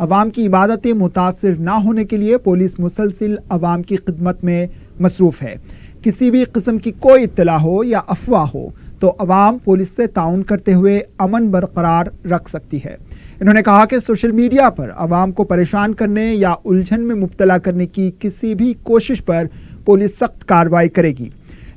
عوام کی عبادتیں متاثر نہ ہونے کے لیے پولیس مسلسل عوام کی خدمت میں مصروف ہے۔ کسی بھی قسم کی کوئی اطلاع ہو یا افواہ ہو تو عوام پولیس سے تعاون کرتے ہوئے امن برقرار رکھ سکتی ہے۔ انہوں نے کہا کہ سوشل میڈیا پر عوام کو پریشان کرنے یا الجھن میں مبتلا کرنے کی کسی بھی کوشش پر پولیس سخت کارروائی کرے گی۔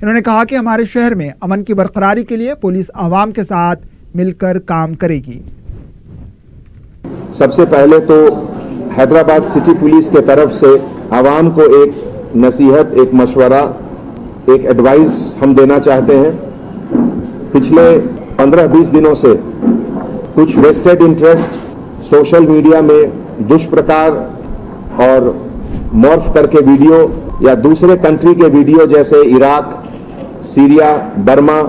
انہوں نے کہا کہ ہمارے شہر میں امن کی برقراری کے لیے پولیس عوام کے ساتھ مل کر کام کرے گی۔ سب سے پہلے تو حیدرآباد سٹی پولیس کے طرف سے عوام کو ایک نصیحت، ایک مشورہ، ایک ایڈوائز ہم دینا چاہتے ہیں۔ پچھلے 15-20 دنوں سے کچھ ویسٹڈ انٹرسٹ سوشل میڈیا میں دشپرکار اور مورف کر کے ویڈیو یا دوسرے کنٹری کے ویڈیو جیسے عراق، سیریا، برما،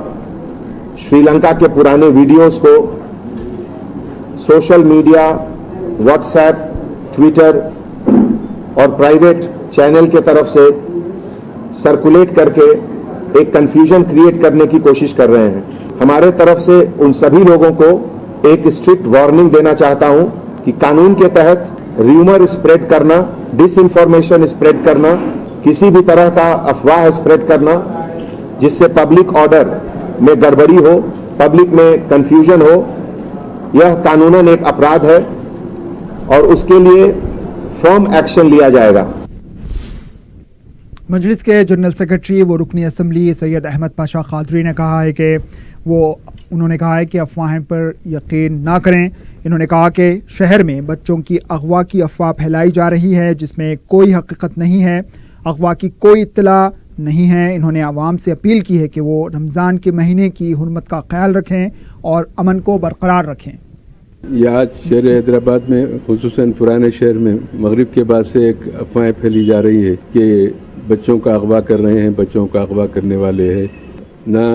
شری لنکا کے پرانے ویڈیوز کو social media, what's app, Twitter اور پرائیویٹ چینل کے طرف سے سرکولیٹ کر کے ایک کنفیوژن کریٹ کرنے کی کوشش کر رہے ہیں۔ ہمارے طرف سے ان سبھی لوگوں کو ایک اسٹرکٹ وارننگ دینا چاہتا ہوں کہ قانون کے تحت ریومر اسپریڈ کرنا، ڈس انفارمیشن اسپریڈ کرنا، کسی بھی طرح کا افواہ اسپریڈ کرنا جس سے پبلک آرڈر میں گڑبڑی ہو، پبلک میں کنفیوژن ہو، یہ قانوناً ایک اپرادھ ہے اور اس کے لیے فرم ایکشن لیا جائے گا۔ مجلس کے جنرل سیکرٹری و رکن اسمبلی سید احمد پاشا قادری نے کہا ہے کہ انہوں نے کہا ہے کہ افواہیں پر یقین نہ کریں۔ انہوں نے کہا کہ شہر میں بچوں کی اغوا کی افواہ پھیلائی جا رہی ہے جس میں کوئی حقیقت نہیں ہے، اغوا کی کوئی اطلاع نہیں ہے۔ انہوں نے عوام سے اپیل کی ہے کہ وہ رمضان کے مہینے کی حرمت کا خیال رکھیں اور امن کو برقرار رکھیں۔ یہ آج شہر حیدرآباد میں خصوصاً پرانے شہر میں مغرب کے بعد سے ایک افواہیں پھیلی جا رہی ہے کہ بچوں کا اغوا کر رہے ہیں، بچوں کا اغوا کرنے والے ہیں۔ نہ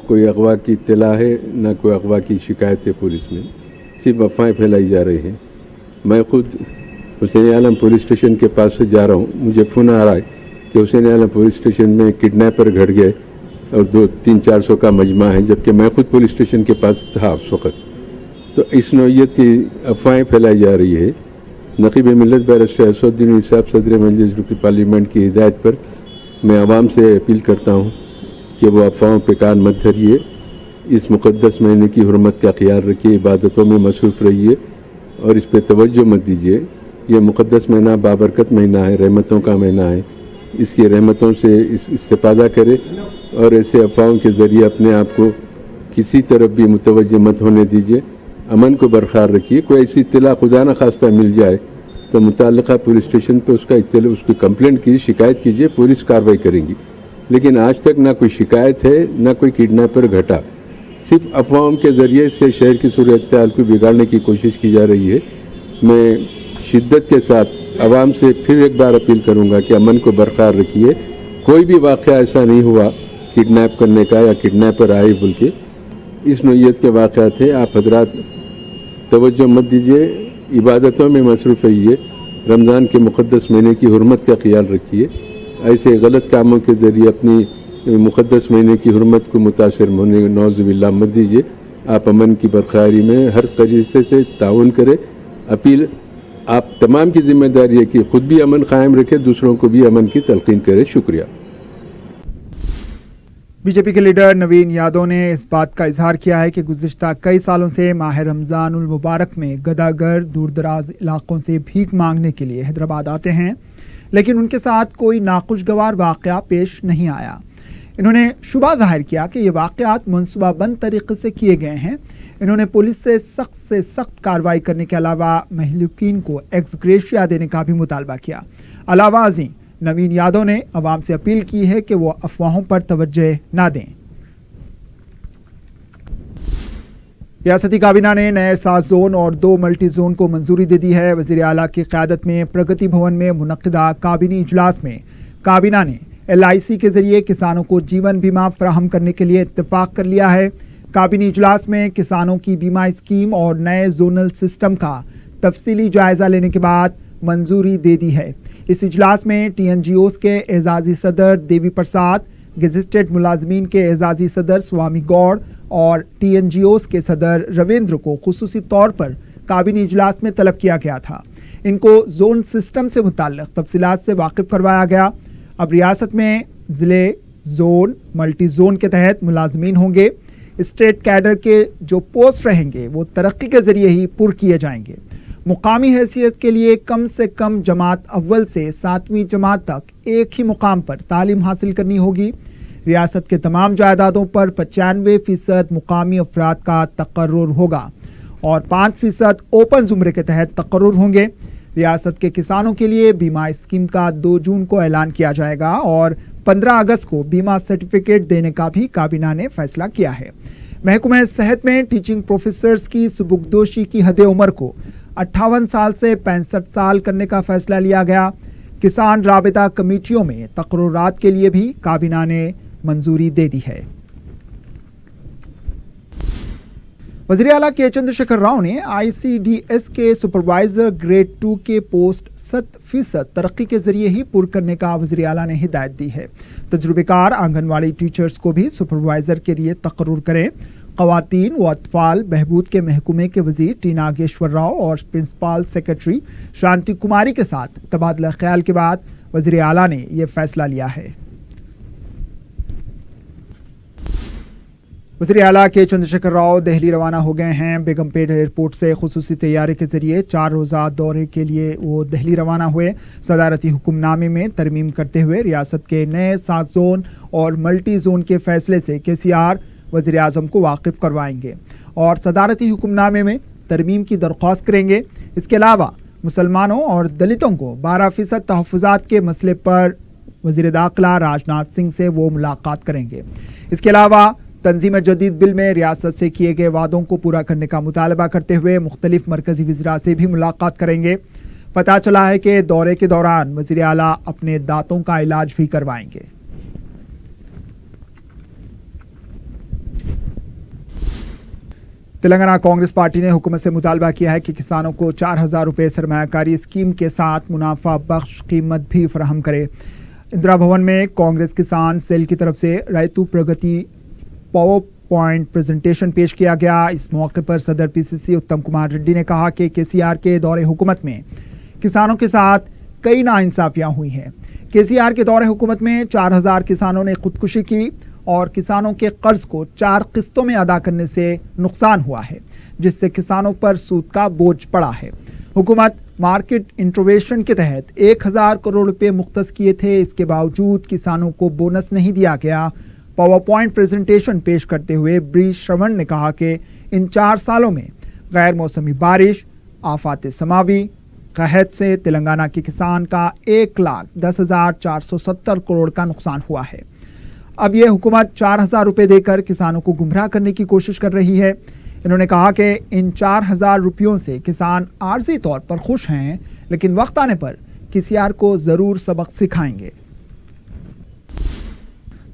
کوئی اغوا کی اطلاع ہے، نہ کوئی اغوا کی شکایت ہے پولیس میں، صرف افواہیں پھیلائی جا رہی ہیں۔ میں خود حسین عالم پولیس اسٹیشن کے پاس سے جا رہا ہوں، مجھے فون آ رہا ہے کہ حسین عالم پولیس اسٹیشن میں کڈنیپر گھڑ گئے اور 200-400 کا مجمع ہے، جبکہ میں خود پولیس اسٹیشن کے پاس تھا اس وقت۔ تو اس نوعیت کی افواہیں پھیلائی جا رہی ہے۔ نقیب ملت بیرسٹر اسد الدین صاحب صدر مجلس رکن پارلیمنٹ کی ہدایت پر میں عوام سے اپیل کرتا ہوں کہ وہ افواہوں پہ کان مت دھریے، اس مقدس مہینے کی حرمت کا خیال رکھیے، عبادتوں میں مصروف رہیے اور اس پہ توجہ مت دیجیے۔ یہ مقدس مہینہ بابرکت مہینہ ہے، رحمتوں کا مہینہ ہے، اس کی رحمتوں سے استفادہ کرے اور ایسے افواہوں کے ذریعے اپنے آپ کو کسی طرف بھی متوجہ مت ہونے دیجیے، امن کو برقرار رکھیے۔ کوئی ایسی اطلاع خدا نخواستہ مل جائے تو متعلقہ پولیس اسٹیشن پہ اس کی کمپلینٹ کیجیے، شکایت کیجیے، پولیس کارروائی کریں گی۔ لیکن آج تک نہ کوئی شکایت ہے، نہ کوئی کڈنیپر گھٹا، صرف افواہوں کے ذریعے سے شہر کی صورتحال کو بگاڑنے کی کوشش کی جا رہی ہے۔ میں شدت کے ساتھ عوام سے پھر ایک بار اپیل کروں گا کہ امن کو برقرار رکھیے۔ کوئی بھی واقعہ ایسا نہیں ہوا کڈنیپ کرنے کا یا کڈنیپر آئے بلکہ اس نوعیت کے واقعات ہیں۔ آپ حضرات توجہ مت دیجیے، عبادتوں میں مصروف رہیے، رمضان کے مقدس مہینے کی حرمت کا خیال رکھیے۔ ایسے غلط کاموں کے ذریعے اپنی مقدس مہینے کی حرمت کو متاثر ہونے نعوذ باللہ مت دیجیے۔ آپ امن کی برقراری میں ہر طریقے سے تعاون کریں۔ اپیل آپ تمام کی ذمہ داری ہے کہ خود بھی امن قائم رکھے، دوسروں کو بھی امن کی تلقین کرے۔ شکریہ۔ بی جے پی کے لیڈر نوین یادو نے اس بات کا اظہار کیا ہے کہ گزشتہ کئی سالوں سے ماہ رمضان المبارک میں گداگر دور دراز علاقوں سے بھیک مانگنے کے لیے حیدرآباد آتے ہیں، لیکن ان کے ساتھ کوئی ناخوشگوار واقعہ پیش نہیں آیا۔ انہوں نے شبہ ظاہر کیا کہ یہ واقعات منصوبہ بند طریقے سے کیے گئے ہیں۔ انہوں نے پولیس سے سخت کارروائی کرنے کے علاوہ مہلوکین کو ایکس گریشیا دینے کا بھی مطالبہ کیا۔ علاوہ ازیں نوین یادو نے عوام سے اپیل کی ہے کہ وہ افواہوں پر توجہ نہ دیں۔ ریاستی کابینہ نے نئے 7 زون اور 2 ملٹی زون کو منظوری دے دی ہے۔ وزیر اعلیٰ کی قیادت میں پرگتی بھون میں منعقدہ کابینی اجلاس میں کابینہ نے LIC کے ذریعے کسانوں کو جیون بیمہ فراہم کرنے کے لیے اتفاق کر لیا ہے۔ کابینی اجلاس میں کسانوں کی بیمہ اسکیم اور نئے زونل سسٹم کا تفصیلی جائزہ لینے کے بعد منظوری دے دی ہے۔ اس اجلاس میں TNGOs کے اعزازی صدر دیوی پرساد، گزسٹڈ ملازمین کے اعزازی صدر سوامی گوڑ اور TNGOs کے صدر رویندر کو خصوصی طور پر کابینی اجلاس میں طلب کیا گیا تھا۔ ان کو زون سسٹم سے متعلق تفصیلات سے واقف کروایا گیا۔ اب ریاست میں ضلع، زون، ملٹی زون کے تحت ملازمین ہوں گے۔ اسٹیٹ کیڈر کے جو پوسٹ رہیں گے وہ ترقی کے ذریعے ہی پر کیے جائیں گے۔ مقامی حیثیت کے لیے کم سے کم جماعت اول سے 7ویں جماعت تک ایک ہی مقام پر تعلیم حاصل کرنی ہوگی۔ ریاست کے تمام جائیدادوں پر 95% مقامی افراد کا تقرر ہوگا اور 5% اوپن زمرے کے تحت تقرر ہوں گے۔ ریاست کے کسانوں کے لیے بیمہ اسکیم کا 2 جون کو اعلان کیا جائے گا اور 15 اگست کو بیمہ سرٹیفکیٹ دینے کا بھی کابینہ نے فیصلہ کیا ہے۔ محکمہ صحت میں ٹیچنگ پروفیسرز کی سبکدوشی کی حد عمر کو 58 سال سے 65 سال کرنے کا فیصلہ لیا گیا۔ کسان رابطہ کمیٹیوں میں تقررات کے لیے بھی کابینہ نے منظوری دے دی ہے۔ وزیر اعلیٰ کے چندر شیکھر راؤ نے ICDS کے سپروائزر گریڈ 2 کے پوسٹ 100% ترقی کے ذریعے ہی پر کرنے کا وزیر اعلیٰ نے ہدایت دی ہے۔ تجربہ کار آنگن واڑی ٹیچرز کو بھی سپروائزر کے لیے تقرر کریں۔ خواتین و اطفال بہبود کے محکمے کے وزیر ٹی ناگیشور راؤ اور پرنسپل سیکرٹری شانتی کماری کے ساتھ تبادلہ خیال کے بعد وزیر اعلیٰ نے یہ فیصلہ لیا ہے۔ وزیر اعلیٰ کے چندر شیکھر راؤ دہلی روانہ ہو گئے ہیں۔ بیگم پیٹ ایئرپورٹ سے خصوصی طیارے کے ذریعے 4 روزہ دورے کے لیے وہ دہلی روانہ ہوئے۔ صدارتی حکم نامے میں ترمیم کرتے ہوئے ریاست کے نئے 7 زون اور ملٹی زون کے فیصلے سے KCR وزیر اعظم کو واقف کروائیں گے اور صدارتی حکم نامے میں ترمیم کی درخواست کریں گے۔ اس کے علاوہ مسلمانوں اور دلتوں کو 12% تحفظات کے مسئلے پر وزیر داخلہ راجناتھ سنگھ سے وہ ملاقات کریں گے۔ اس کے علاوہ تنظیم جدید بل میں ریاست سے کیے گئے وعدوں کو پورا کرنے کا مطالبہ کرتے ہوئے مختلف مرکزی وزراء سے بھی ملاقات کریں گے۔ پتہ چلا ہے کہ دورے کے دوران وزیر اعلیٰ اپنے دانتوں کا علاج بھی کروائیں گے۔ تلنگانہ کانگریس پارٹی نے حکومت سے مطالبہ کیا ہے کہ کسانوں کو 4000 روپے سرمایہ کاری اسکیم کے ساتھ منافع بخش قیمت بھی فراہم کرے۔ اندرا بھون میں کانگریس کسان سیل کی طرف سے ریتو پرگتی پاور پوائنٹ پریزنٹیشن پیش کیا گیا۔ اس موقع پر صدر PCC اتم کمار ریڈی نے کہا کہ KCR کے دور حکومت میں کسانوں کے ساتھ کئی ناانصافیاں ہوئی ہیں۔ KCR کے دور حکومت میں 4000 کسانوں نے خودکشی کی اور کسانوں کے قرض کو 4 قسطوں میں ادا کرنے سے نقصان ہوا ہے، جس سے کسانوں پر سود کا بوجھ پڑا ہے۔ حکومت مارکیٹ انٹروینشن کے تحت 1000 کروڑ روپے مختص کیے تھے، اس کے باوجود کسانوں کو بونس نہیں دیا گیا۔ پاور پوائنٹ پریزنٹیشن پیش کرتے ہوئے بری شرون نے کہا کہ ان 4 سالوں میں غیر موسمی بارش، آفات سماوی، قحط سے تلنگانہ کے کسان کا 1,10,470 کروڑ کا نقصان ہوا ہے۔ اب یہ حکومت 4000 روپے دے کر کسانوں کو گمراہ کرنے کی کوشش کر رہی ہے۔ انہوں نے کہا کہ ان 4000 روپیوں سے کسان عارضی طور پر خوش ہیں، لیکن وقت آنے پر KCR کو ضرور سبق سکھائیں گے۔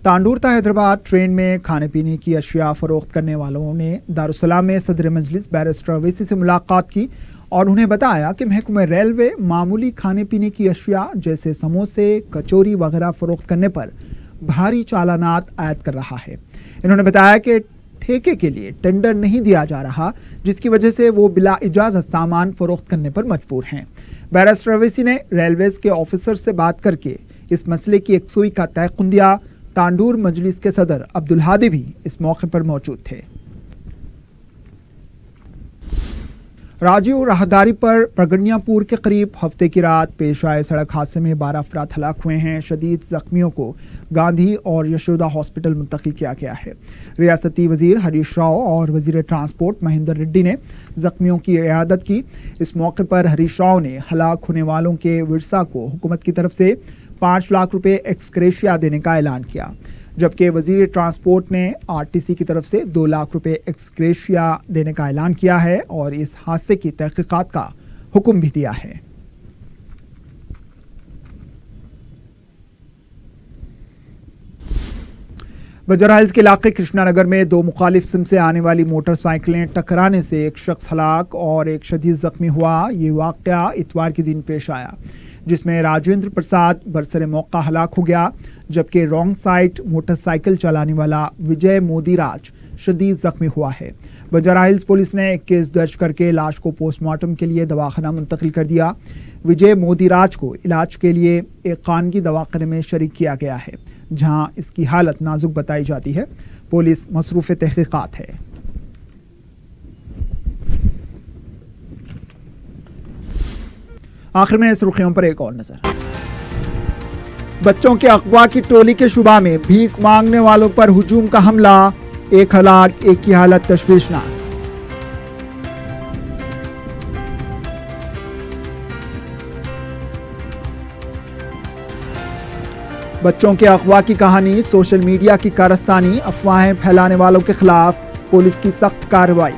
تانڈور تا حیدرآباد ٹرین میں کھانے پینے کی اشیاء فروخت کرنے والوں نے دارالسلام میں صدر مجلس بیرسٹر اویسی سے ملاقات کی اور انہیں بتایا کہ محکمہ ریلوے معمولی کھانے پینے کی اشیاء جیسے سموسے، کچوری وغیرہ فروخت کرنے پر بھاری چالانات عائد کر رہا ہے۔ انہوں نے بتایا کہ ٹھیکے کے لیے ٹینڈر نہیں دیا جا رہا، جس کی وجہ سے وہ بلا اجازت سامان فروخت کرنے پر مجبور ہیں۔ بیرسٹر اویسی نے ریلویز کے آفیسر سے بات کر کے اس مسئلے کی یکسوئی کا تیقن دیا۔ تانڈور مجلس کے صدر عبدالہادی بھی اس موقع پر موجود تھے۔ راجیو راہداری پر پرگنیا پور کے قریب ہفتے کی رات پیش آئے سڑک حادثے میں 12 افراد ہلاک ہوئے ہیں۔ شدید زخمیوں کو گاندھی اور یشودا ہاسپٹل منتقل کیا گیا ہے۔ ریاستی وزیر ہریش راؤ اور وزیر ٹرانسپورٹ مہندر ریڈی نے زخمیوں کی عیادت کی۔ اس موقع پر ہریش راؤ نے ہلاک ہونے والوں کے ورثاء کو حکومت کی طرف سے 5 لاکھ روپے ایکس گریشیا دینے کا اعلان کیا، جبکہ وزیر ٹرانسپورٹ نے RTC کی طرف سے 2 لاکھ روپے ایکس گریشیا دینے کا اعلان کیا ہے اور اس حادثے کی تحقیقات کا حکم بھی دیا ہے۔ بنجارہ ہلز کے علاقے کرشنا نگر میں 2 مخالف سمت سے آنے والی موٹر سائیکلیں ٹکرانے سے ایک شخص ہلاک اور ایک شدید زخمی ہوا۔ یہ واقعہ اتوار کے دن پیش آیا، جس میں راجندر پرساد برسر موقع ہلاک ہو گیا، جبکہ رانگ سائڈ موٹر سائیکل چلانے والا وجے مودی راج شدید زخمی ہوا ہے۔ بنجارہ ہلز پولیس نے ایک کیس درج کر کے لاش کو پوسٹ مارٹم کے لیے دواخانہ منتقل کر دیا۔ وجے مودی راج کو علاج کے لیے ایک خانگی دواخانے میں شریک کیا گیا ہے، جہاں اس کی حالت نازک بتائی جاتی ہے۔ پولیس مصروف تحقیقات ہے۔ آخر میں سرخیوں پر ایک اور نظر۔ بچوں کے اغوا کی ٹولی کے شبہ میں بھیک مانگنے والوں پر ہجوم کا حملہ، ایک ہلاک، ایک کی حالت تشویشناک۔ بچوں کے اغوا کی کہانی، سوشل میڈیا کی کارستانی، افواہیں پھیلانے والوں کے خلاف پولیس کی سخت کارروائی۔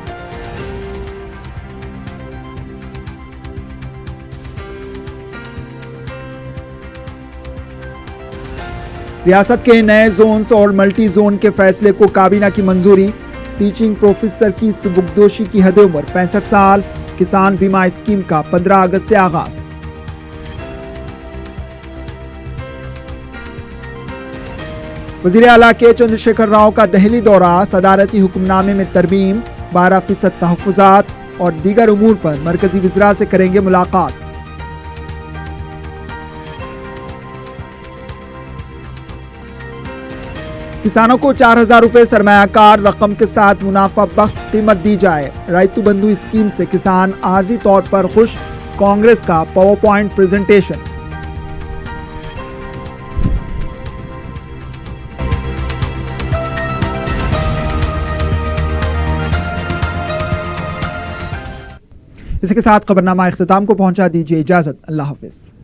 ریاست کے نئے زونز اور ملٹی زون کے فیصلے کو کابینہ کی منظوری۔ ٹیچنگ پروفیسر کی سبکدوشی کی حد عمر 65 سال۔ کسان بیمہ اسکیم کا 15 اگست سے آغاز۔ وزیر اعلیٰ کے چندر شیکھر راؤ کا دہلی دورہ، صدارتی حکم نامے میں ترمیم، 12% تحفظات اور دیگر امور پر مرکزی وزراء سے کریں گے ملاقات۔ کسانوں کو 4000 روپے سرمایہ کار رقم کے ساتھ منافع بخش قیمت دی جائے۔ رائتو بندھو اسکیم سے کسان عارضی طور پر خوش، کانگریس کا پاور پوائنٹ پریزنٹیشن۔ اسی کے ساتھ خبرنامہ اختتام کو پہنچا، دیجیے اجازت، اللہ حافظ۔